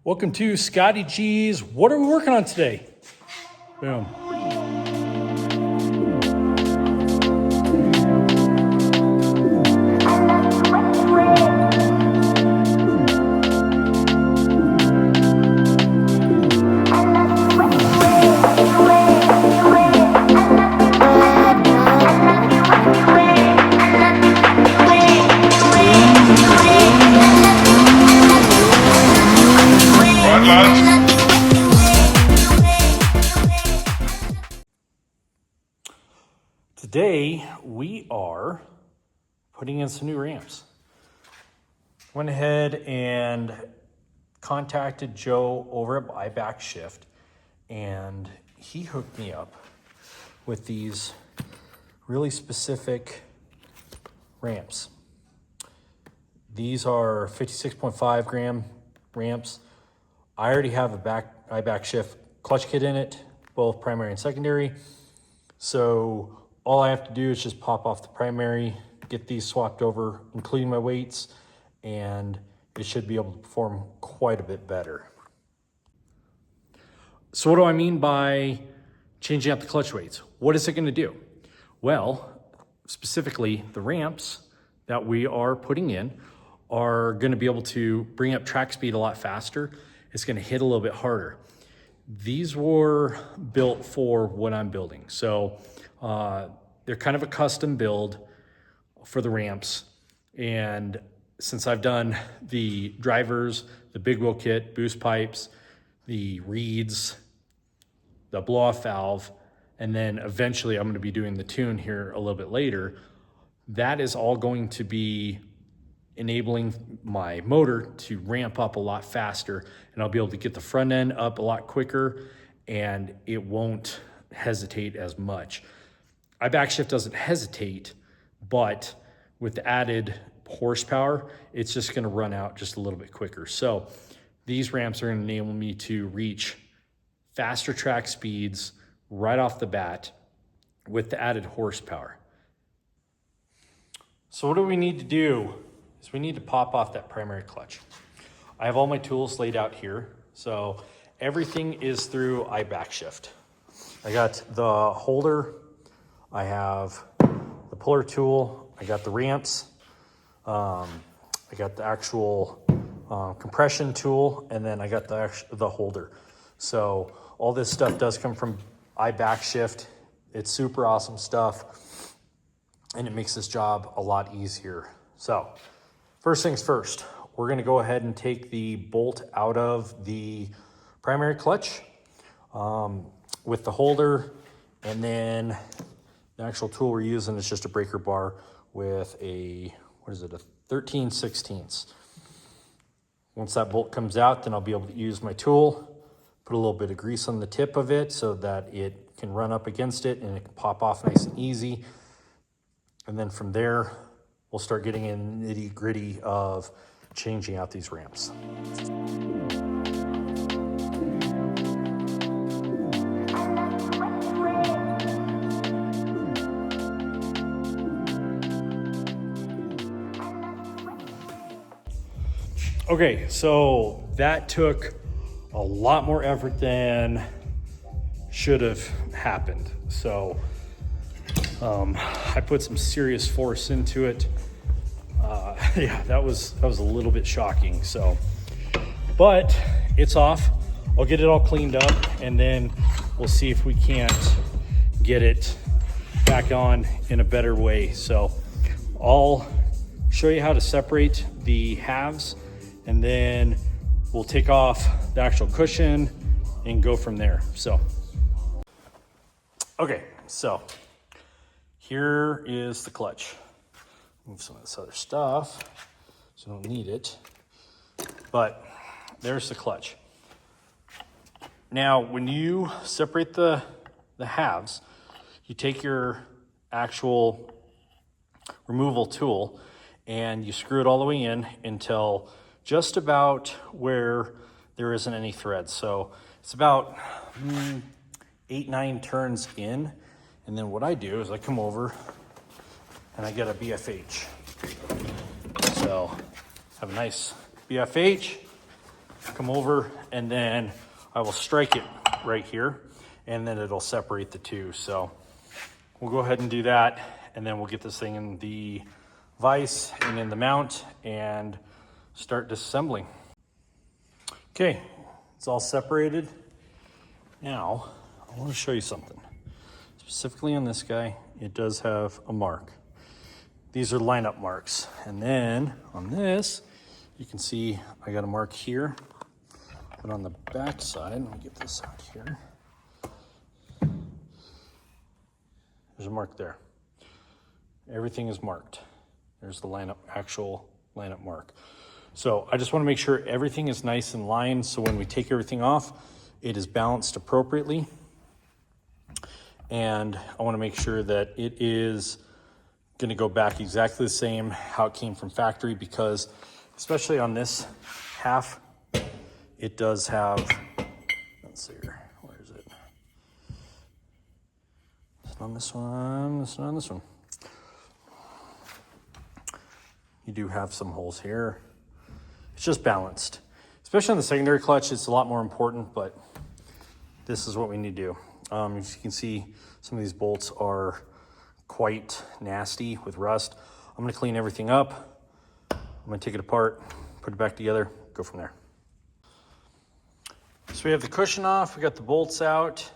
Welcome to Scotty G's. What are we working on today? Boom. Today, we are putting in some new ramps. Went ahead and contacted Joe over at Backshift, and he hooked me up with these really specific ramps. These are 56.5 gram ramps. I already have a Backshift clutch kit in it, both primary and secondary. So all I have to do is just pop off the primary, get these swapped over, including my weights, and it should be able to perform quite a bit better. So what do I mean by changing out the clutch weights? What is it going to do? Well, specifically the ramps that we are putting in are going to be able to bring up track speed a lot faster. It's going to hit a little bit harder. These were built for what I'm building. So they're kind of a custom build for the ramps. And since I've done the drivers, the big wheel kit, boost pipes, the reeds, the blow-off valve, and then eventually I'm going to be doing the tune here a little bit later, that is all going to be enabling my motor to ramp up a lot faster, and I'll be able to get the front end up a lot quicker, and it won't hesitate as much. Backshift doesn't hesitate, but with the added horsepower, it's just going to run out just a little bit quicker. So these ramps are going to enable me to reach faster track speeds right off the bat with the added horsepower. So what do we need to do is we need to pop off that primary clutch. I have all my tools laid out here. So everything is through Backshift. I got the holder, I have the puller tool, I got the ramps, I got the actual compression tool, and then I got the holder. So all this stuff does come from Backshift. It's super awesome stuff, and it makes this job a lot easier. So first things first, we're gonna go ahead and take the bolt out of the primary clutch with the holder, and then the actual tool we're using is just a breaker bar with a 13/16. Once that bolt comes out, then I'll be able to use my tool, put a little bit of grease on the tip of it so that it can run up against it and it can pop off nice and easy. And then from there, we'll start getting in the nitty gritty of changing out these ramps. Okay, so that took a lot more effort than should have happened. So I put some serious force into it. Yeah, that was a little bit shocking. So, but it's off. I'll get it all cleaned up, and then we'll see if we can't get it back on in a better way. So I'll show you how to separate the halves, and then we'll take off the actual cushion and go from there. So, okay, so here is the clutch. Move some of this other stuff, so I don't need it. But there's the clutch. Now, when you separate the halves, you take your actual removal tool and you screw it all the way in until just about where there isn't any threads. So it's about 8-9 turns in. And then what I do is I come over and I get a BFH. So have a nice BFH, come over, and then I will strike it right here, and then it'll separate the two. So we'll go ahead and do that, and then we'll get this thing in the vise and in the mount and start disassembling. Okay, it's all separated. Now, I want to show you something. Specifically on this guy, it does have a mark. These are lineup marks. And then on this, you can see I got a mark here. But on the back side, let me get this out here. There's a mark there. Everything is marked. There's the actual lineup mark. So I just want to make sure everything is nice in line, so when we take everything off, it is balanced appropriately. And I want to make sure that it is going to go back exactly the same how it came from factory, because especially on this half, it does have, let's see here, where is it? It's not on this one, it's not on this one. You do have some holes here. It's just balanced. Especially on the secondary clutch, it's a lot more important, but this is what we need to do. As you can see, some of these bolts are quite nasty with rust. I'm gonna clean everything up. I'm gonna take it apart, put it back together, go from there. So we have the cushion off, we got the bolts out,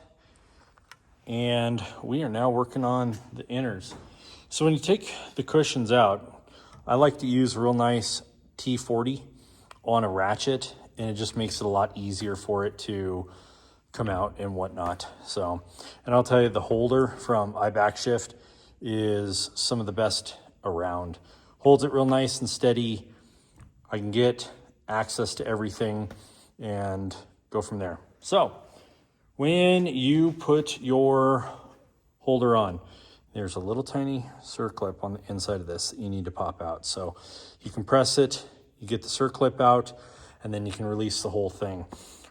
and we are now working on the inners. So when you take the cushions out, I like to use a real nice T40 on a ratchet, and it just makes it a lot easier for it to come out and whatnot. So, and I'll tell you, the holder from Backshift is some of the best around. Holds it real nice and steady. I can get access to everything and go from there. So when you put your holder on, there's a little tiny circlip on the inside of this that you need to pop out. So you can press it, you get the circlip out, and then you can release the whole thing.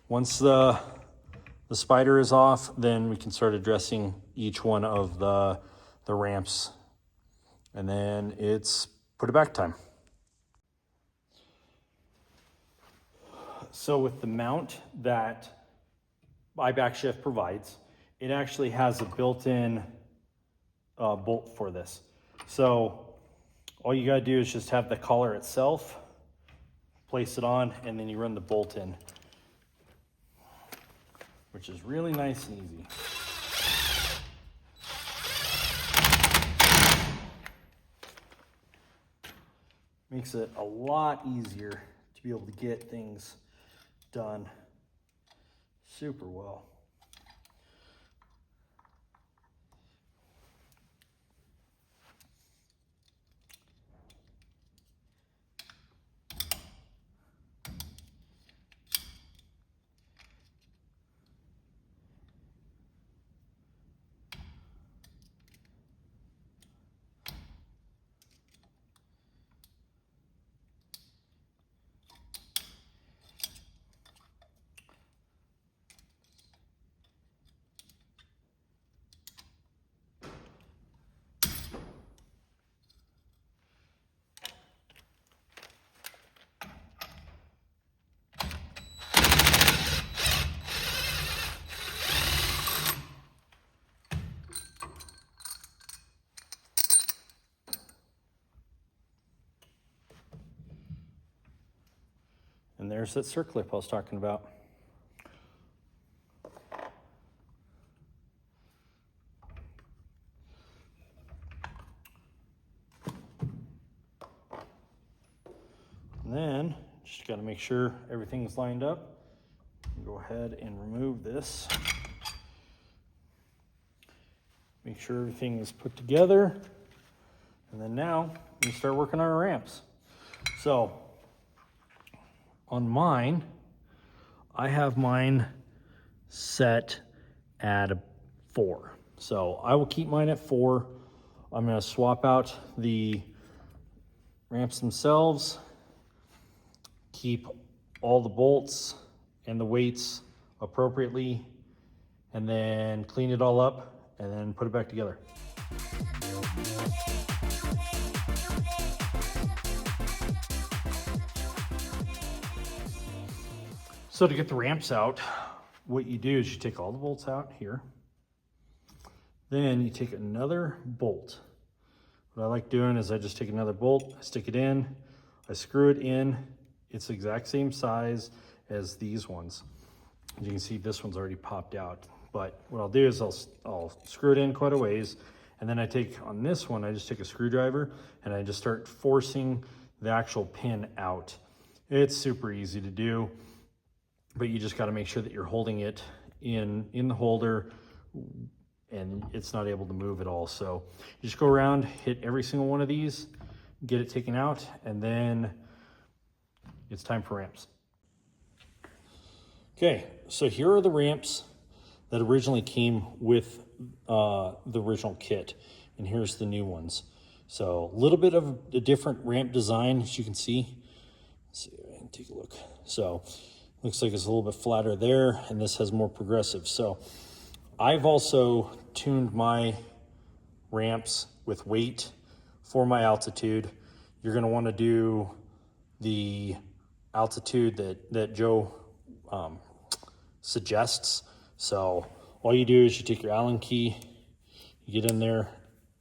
Once the spider is off, then we can start addressing each one of the ramps, and then it's put it back time. So with the mount that Backshift provides, it actually has a built-in bolt for this. So all you gotta do is just have the collar itself, place it on, and then you run the bolt in, which is really nice and easy. Makes it a lot easier to be able to get things done super well. And there's that circlip I was talking about. And then just got to make sure everything's lined up. Go ahead and remove this. Make sure everything is put together. And then now we start working on our ramps. So on mine, I have mine set at a 4. So I will keep mine at 4. I'm going to swap out the ramps themselves, keep all the bolts and the weights appropriately, and then clean it all up and then put it back together. So to get the ramps out, what you do is you take all the bolts out here. Then you take another bolt. What I like doing is I just take another bolt, I stick it in, I screw it in. It's the exact same size as these ones. As you can see, this one's already popped out. But what I'll do is I'll screw it in quite a ways, and then I take, on this one, I just take a screwdriver and I just start forcing the actual pin out. It's super easy to do, but you just gotta make sure that you're holding it in the holder and it's not able to move at all. So you just go around, hit every single one of these, get it taken out, and then it's time for ramps. Okay, so here are the ramps that originally came with the original kit, and here's the new ones. So a little bit of a different ramp design, as you can see. Let's see, I can take a look. So looks like it's a little bit flatter there, and this has more progressive. So I've also tuned my ramps with weight for my altitude. You're gonna wanna do the altitude that Joe suggests. So all you do is you take your Allen key, you get in there.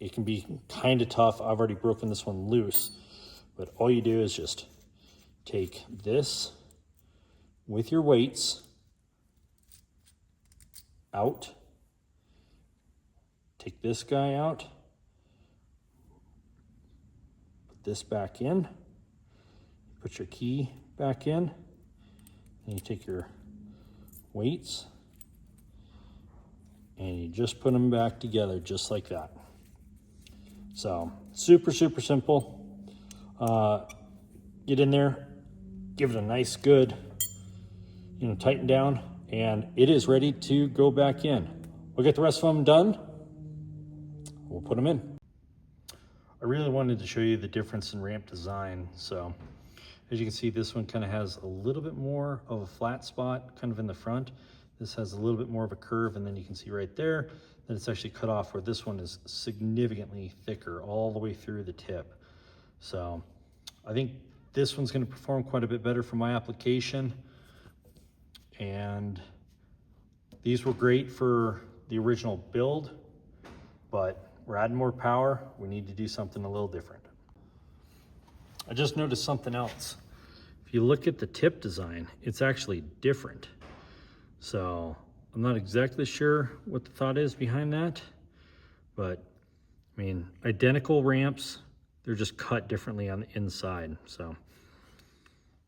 It can be kind of tough. I've already broken this one loose, but all you do is just take this with your weights out, take this guy out, put this back in, put your key back in, and you take your weights and you just put them back together just like that. So super, super simple. Get in there, give it a nice good, tighten down, and it is ready to go back in. We'll get the rest of them done. We'll put them in. I really wanted to show you the difference in ramp design. So as you can see, this one kind of has a little bit more of a flat spot kind of in the front. This has a little bit more of a curve, and then you can see right there that it's actually cut off, where this one is significantly thicker all the way through the tip. So I think this one's going to perform quite a bit better for my application. And these were great for the original build, but we're adding more power. We need to do something a little different. I just noticed something else. If you look at the tip design, it's actually different. So I'm not exactly sure what the thought is behind that, but I mean, identical ramps, they're just cut differently on the inside. So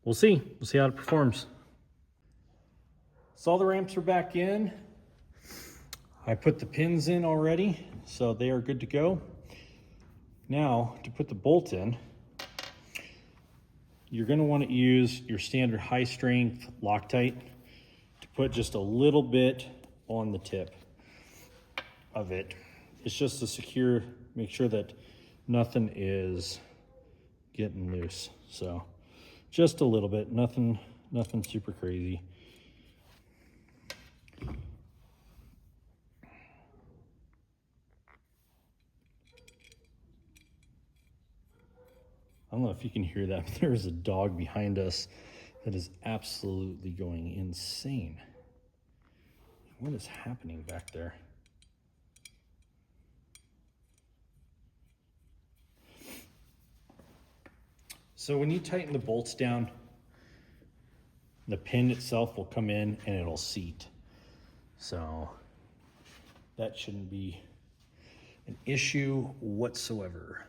we'll see how it performs. So all the ramps are back in. I put the pins in already, so they are good to go. Now to put the bolt in, you're going to want to use your standard high strength Loctite to put just a little bit on the tip of it. It's just to secure, make sure that nothing is getting loose. So just a little bit, nothing super crazy. I don't know if you can hear that, but there is a dog behind us that is absolutely going insane. What is happening back there? So when you tighten the bolts down, the pin itself will come in and it'll seat. So that shouldn't be an issue whatsoever.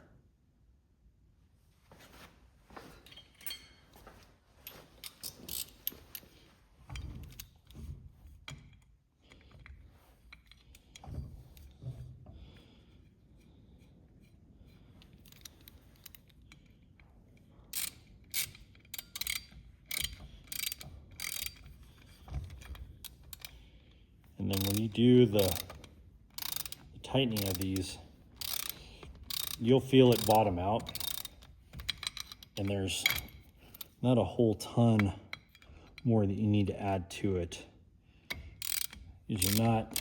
And then when you do the tightening of these, you'll feel it bottom out. And there's not a whole ton more that you need to add to it. Because you're not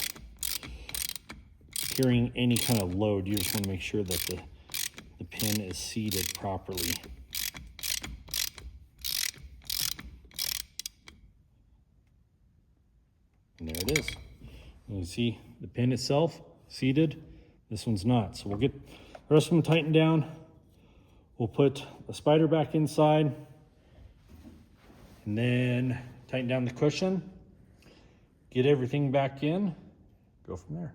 carrying any kind of load. You just want to make sure that the pin is seated properly. And there it is. And you see the pin itself seated. This one's not. So we'll get the rest of them tightened down. We'll put the spider back inside and then tighten down the cushion, get everything back in, go from there.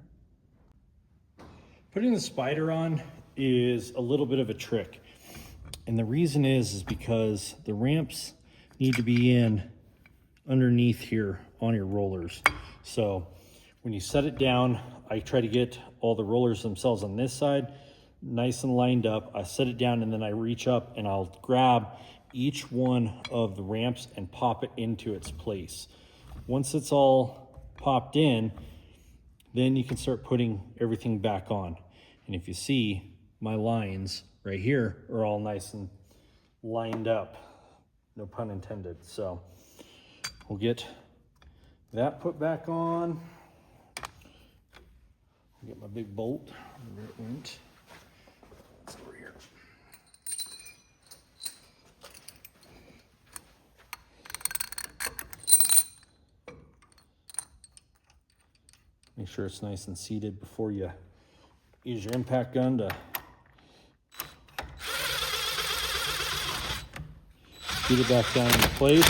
Putting the spider on is a little bit of a trick. And the reason is because the ramps need to be in underneath here on your rollers. So when you set it down, I try to get all the rollers themselves on this side nice and lined up. I set it down and then I reach up and I'll grab each one of the ramps and pop it into its place. Once it's all popped in, then you can start putting everything back on. And if you see, my lines right here are all nice and lined up, no pun intended. So we'll get that put back on. I'll get my big bolt where it went. It's over here. Make sure it's nice and seated before you use your impact gun to get it back down into place.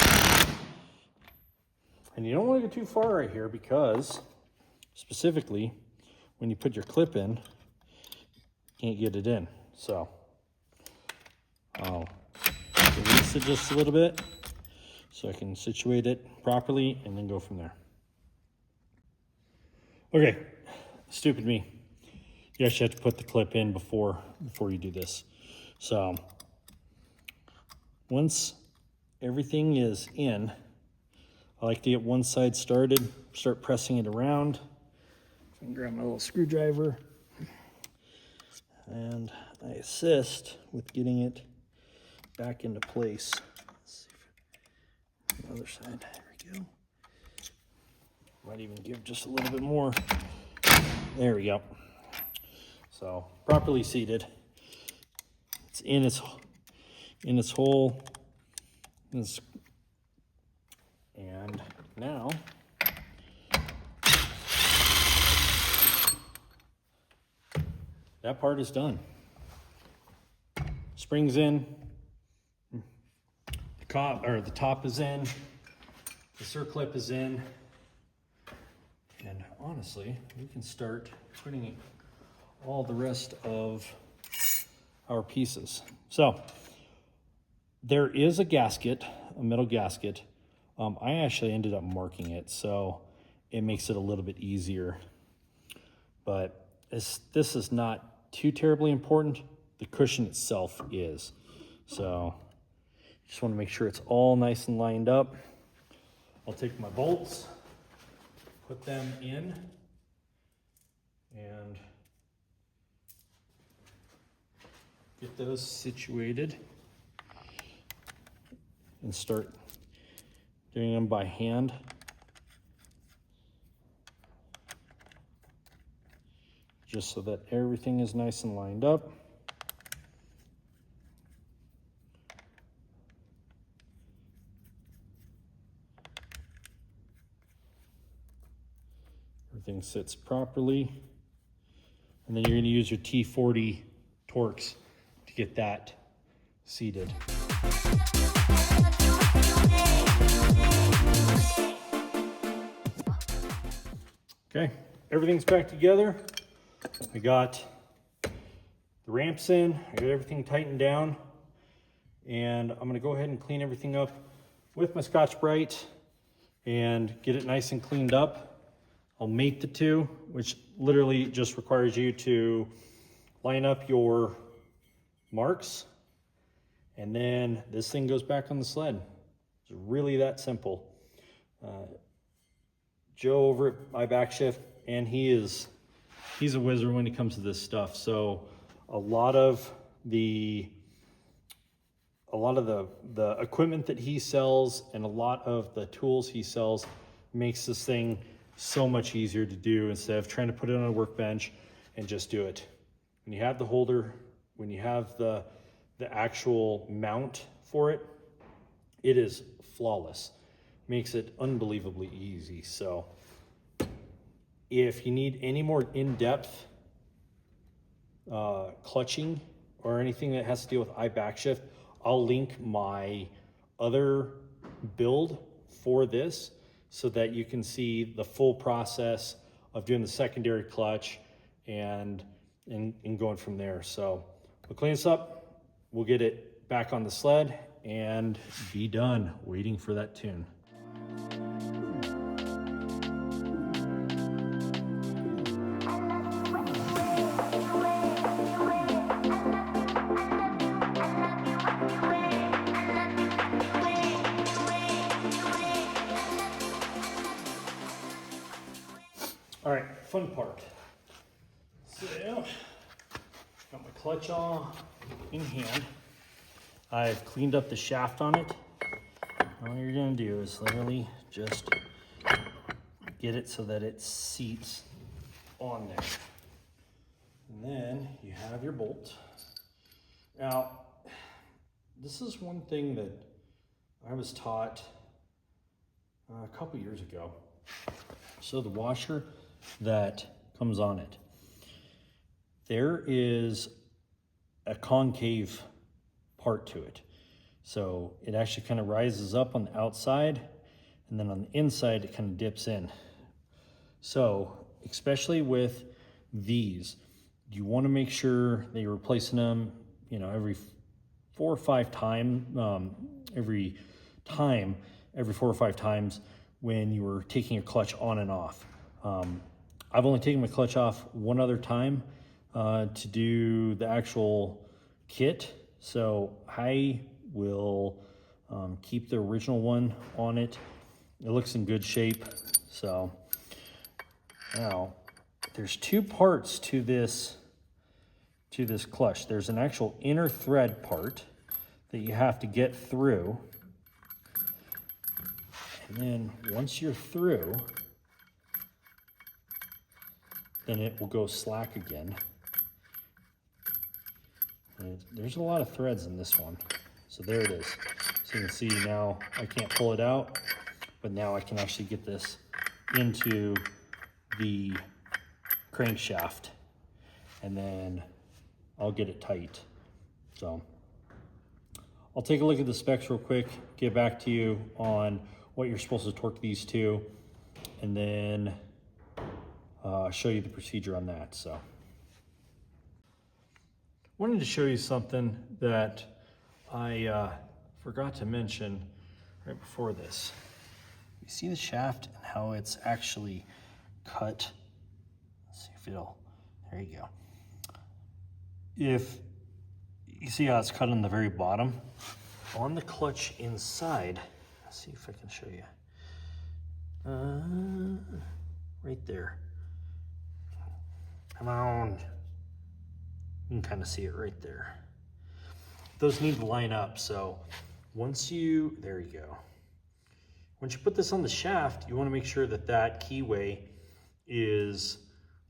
And you don't want to go too far right here because specifically when you put your clip in, you can't get it in. So I'll release it just a little bit so I can situate it properly and then go from there. Okay, stupid me. You actually have to put the clip in before you do this. So once everything is in, I like to get one side started, start pressing it around. I can grab my little screwdriver and I assist with getting it back into place. Let's see if the other side, there we go. Might even give just a little bit more. There we go. So properly seated. It's in its hole. And now that part is done. Springs in, the top is in, the circlip is in, and honestly, we can start putting all the rest of our pieces. So there is a gasket, a metal gasket. I actually ended up marking it, so it makes it a little bit easier. But this is not too terribly important. The cushion itself is. So just want to make sure it's all nice and lined up. I'll take my bolts, put them in, and get those situated and start doing them by hand. Just so that everything is nice and lined up. Everything sits properly. And then you're going to use your T40 Torx to get that seated. Okay, everything's back together. I got the ramps in, I got everything tightened down, and I'm gonna go ahead and clean everything up with my Scotch-Brite and get it nice and cleaned up. I'll mate the two, which literally just requires you to line up your marks, and then this thing goes back on the sled. It's really that simple. Joe over at my Backshift, and he's a wizard when it comes to this stuff. So a lot of the equipment that he sells and a lot of the tools he sells makes this thing so much easier to do instead of trying to put it on a workbench and just do it. When you have the holder, when you have the actual mount for it, it is flawless. Makes it unbelievably easy. So If you need any more in-depth clutching or anything that has to do with backshift, I'll link my other build for this so that you can see the full process of doing the secondary clutch and going from there. So we'll clean this up, we'll get it back on the sled and be done waiting for that tune. All right, fun part. So, got my clutch all in hand. I've cleaned up the shaft on it. All you're gonna do is literally just get it so that it seats on there. And then you have your bolt. Now, this is one thing that I was taught a couple years ago. So the washer that comes on it, there is a concave part to it. So it actually kind of rises up on the outside, and then on the inside it kind of dips in. So especially with these, you want to make sure that you're replacing them, you know, every 4 or 5 times, every 4 or 5 times when you were taking your clutch on and off. I've only taken my clutch off one other time to do the actual kit, so I will keep the original one on it. It looks in good shape. So now there's 2 parts to this clutch. There's an actual inner thread part that you have to get through, and then once you're through, then it will go slack again. And there's a lot of threads in this one. So there it is. So you can see now I can't pull it out, but now I can actually get this into the crankshaft, and then I'll get it tight. So I'll take a look at the specs real quick, get back to you on what you're supposed to torque these to, and then show you the procedure on that. So wanted to show you something that I forgot to mention right before this. You see the shaft and how it's actually cut. Let's see if it'll, there you go. If you see how it's cut on the very bottom, on the clutch inside, let's see if I can show you. Right there. Come on. You can kind of see it right there. Those need to line up, so once you, there you go. Once you put this on the shaft, you want to make sure that that keyway is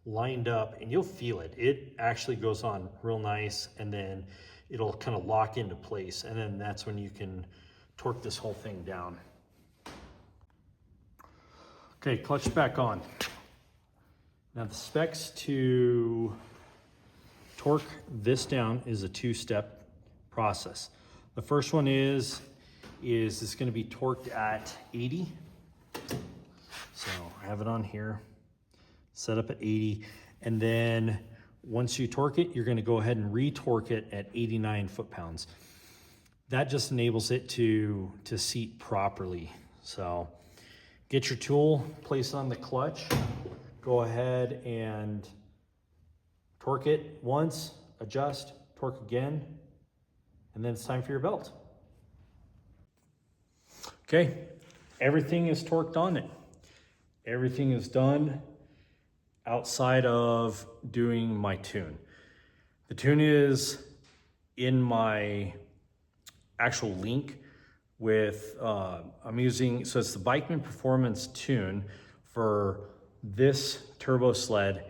lined up, and you'll feel it. It actually goes on real nice, and then it'll kind of lock into place, and then that's when you can torque this whole thing down. Okay, clutch back on. Now the specs to torque this down is a 2-step process. The first one is it's going to be torqued at 80. So I have it on here, set up at 80, and then once you torque it, you're going to go ahead and re-torque it at 89 foot-pounds. That just enables it to seat properly. So get your tool, place on the clutch, go ahead and torque it once, adjust, torque again, and then it's time for your belt. Okay, everything is torqued on it. Everything is done outside of doing my tune. The tune is in my actual link with, I'm using, so it's the Bikeman Performance tune for this turbo sled,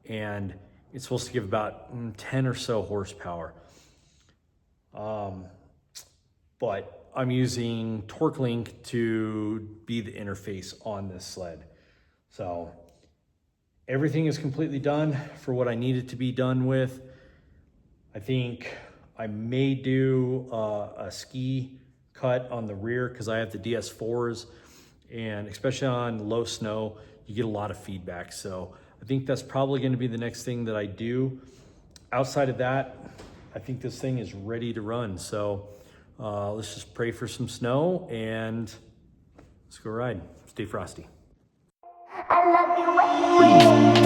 and it's supposed to give about 10 or so horsepower. But I'm using TorqueLink to be the interface on this sled. So everything is completely done for what I need it to be done with. I think I may do a ski cut on the rear because I have the DS4s, and especially on low snow, you get a lot of feedback. So I think that's probably going to be the next thing that I do. Outside of that, I think this thing is ready to run. So let's just pray for some snow and let's go ride. Stay frosty. I love you.